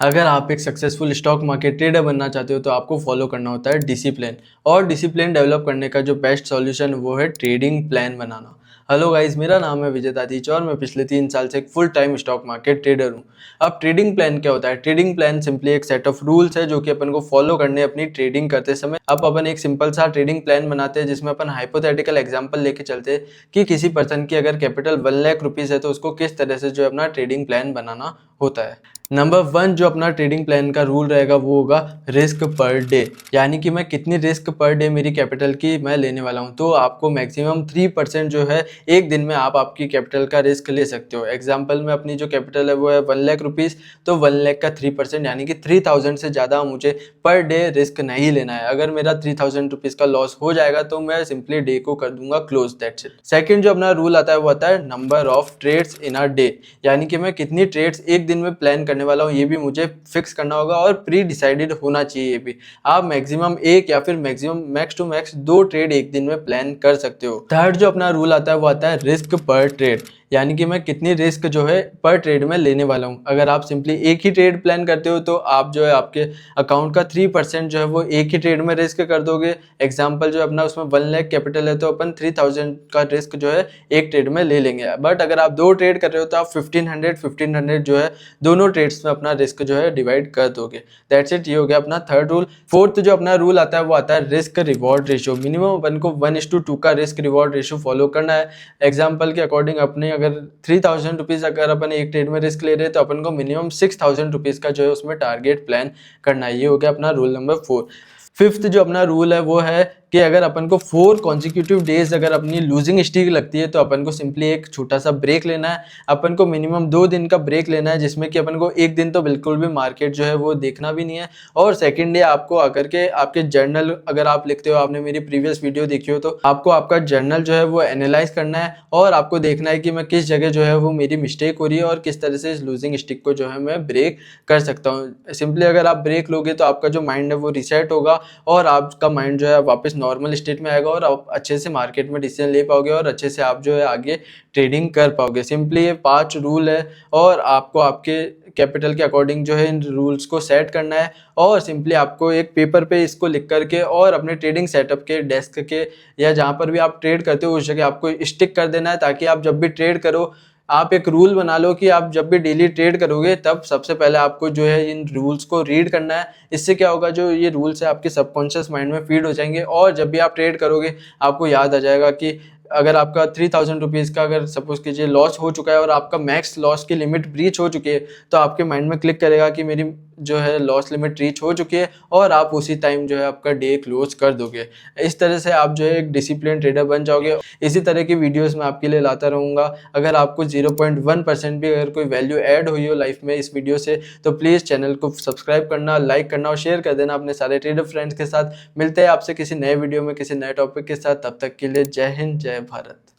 अगर आप एक सक्सेसफुल स्टॉक मार्केट ट्रेडर बनना चाहते हो तो आपको फॉलो करना होता है डिसिप्लिन। और डिसिप्लिन डेवलप करने का जो बेस्ट सॉल्यूशन वो है ट्रेडिंग प्लान बनाना। हेलो गाइस, मेरा नाम है विजय दादीच और मैं पिछले 3 साल से एक full time stock market trader हूँ। अब ट्रेडिंग प्लान क्या होता है? ट्रेडिंग प्लान सिंपली एक सेट ऑफ रूल्स है जो कि अपन को फॉलो करने अपनी ट्रेडिंग करते समय। अब अपन एक सिंपल सा ट्रेडिंग प्लान बनाते हैं जिसमें अपन हाइपोथेटिकल एग्जांपल लेके चलते हैं कि किसी पर्सन की अगर कैपिटल 1 लाख रुपीज है तो उसको किस तरह से जो है अपना ट्रेडिंग प्लान बनाना होता है। नंबर 1 जो अपना ट्रेडिंग प्लान का रूल रहेगा वो होगा रिस्क पर डे। यानी कि मैं कितनी रिस्क पर डे मेरी कैपिटल की मैं लेने वाला हूँ। तो आपको मैक्सिमम 3% जो है एक दिन में आप आपकी कैपिटल का रिस्क ले सकते हो। एग्जाम्पल में अपनी जो कैपिटल है वो है 1 लाख रुपीज़, तो 1 लाख का 3% यानी कि 3000 से ज़्यादा मुझे पर डे रिस्क नहीं लेना है। अगर मेरा 3000 रुपीज़ का लॉस हो जाएगा तो मैं सिंपली डे को कर दूंगा क्लोज, दैट्स इट। सेकेंड जो अपना रूल आता है वो आता है number of trades in a day. यानी कि मैं कितनी ट्रेड्स एक दिन में प्लान करने वाला हूँ ये भी मुझे फिक्स करना होगा और प्री डिसाइडेड होना चाहिए ये भी। आप मैक्सिमम एक या फिर maximum max to max 2 trade एक दिन में प्लान कर सकते हो। थर्ड जो अपना रूल आता है वो आता है रिस्क पर ट्रेड। यानी कि मैं कितनी रिस्क जो है पर ट्रेड में लेने वाला हूँ। अगर आप सिंपली एक ही ट्रेड प्लान करते हो तो आप जो है आपके अकाउंट का 3% जो है वो एक ही ट्रेड में रिस्क कर दोगे। एग्जाम्पल जो अपना उसमें 1 लाख कैपिटल है तो अपन 3000 का रिस्क जो है एक ट्रेड में ले लेंगे। बट अगर आप 2 ट्रेड कर रहे हो तो आप 1500 जो है दोनों ट्रेड्स में अपना रिस्क जो है डिवाइड कर दोगे। दैट्स इट, ये हो गया अपना थर्ड रूल। फोर्थ जो अपना रूल आता है वो आता है रिस्क रिवॉर्ड रेशियो। मिनिमम अपन को 1:2 का रिस्क रिवॉर्ड रेशियो फॉलो करना है। एग्जाम्पल के अकॉर्डिंग अपने अगर 3000 रुपीज़ अगर अपन एक ट्रेड में रिस्क ले रहे हैं तो अपन को मिनिमम 6000 रुपीज़ का जो है उसमें टारगेट प्लान करना है। ये हो गया अपना रूल नंबर 4। फिफ्थ जो अपना रूल है वो है कि अगर अपन को 4 कॉन्जिक्यूटिव डेज अगर अपनी लूजिंग स्ट्रीक लगती है तो अपन को सिंपली एक छोटा सा ब्रेक लेना है। अपन को मिनिमम 2 दिन का ब्रेक लेना है जिसमें कि अपन को एक दिन तो बिल्कुल भी मार्केट जो है वो देखना भी नहीं है। और सेकेंड डे आपको आकर के आपके जर्नल अगर आप लिखते हो, आपने मेरी प्रीवियस वीडियो देखी हो तो आपको आपका जर्नल जो है वो एनालाइज करना है और आपको देखना है कि मैं किस जगह जो है वो मेरी मिस्टेक हो रही है और किस तरह से इस लूजिंग स्टिक को जो है मैं ब्रेक कर सकता हूँ। सिंपली अगर आप ब्रेक लोगे तो आपका जो माइंड है वो रिसेट होगा और आपका माइंड जो है वापस नॉर्मल स्टेट में आएगा और आप अच्छे से मार्केट में डिसीजन ले पाओगे और अच्छे से आप जो है आगे ट्रेडिंग कर पाओगे। सिंपली ये 5 रूल है और आपको आपके कैपिटल के अकॉर्डिंग जो है इन रूल्स को सेट करना है और सिंपली आपको एक पेपर पे इसको लिख करके और अपने ट्रेडिंग सेटअप के डेस्क के या जहाँ पर भी आप ट्रेड करते हो उस जगह आपको स्टिक कर देना है ताकि आप जब भी ट्रेड करो आप एक रूल बना लो कि आप जब भी डेली ट्रेड करोगे तब सबसे पहले आपको जो है इन रूल्स को रीड करना है। इससे क्या होगा, जो ये रूल्स है आपके सबकॉन्शियस माइंड में फीड हो जाएंगे और जब भी आप ट्रेड करोगे आपको याद आ जाएगा कि अगर आपका 3000 रुपीज़ का अगर सपोज कीजिए लॉस हो चुका है और आपका मैक्स लॉस की लिमिट ब्रीच हो चुकी है तो आपके माइंड में क्लिक करेगा कि मेरी जो है लॉस लिमिट रीच हो चुकी है और आप उसी टाइम जो है आपका डे क्लोज कर दोगे। इस तरह से आप जो है एक डिसिप्लिन ट्रेडर बन जाओगे। इसी तरह की वीडियोस मैं आपके लिए लाता रहूँगा। अगर आपको 0.1% भी अगर कोई वैल्यू ऐड हुई हो लाइफ में इस वीडियो से तो प्लीज़ चैनल को सब्सक्राइब करना, लाइक करना और शेयर कर देना अपने सारे ट्रेडर फ्रेंड्स के साथ। मिलते हैं आपसे किसी नए वीडियो में किसी नए टॉपिक के साथ। तब तक के लिए जय हिंद, जय भारत।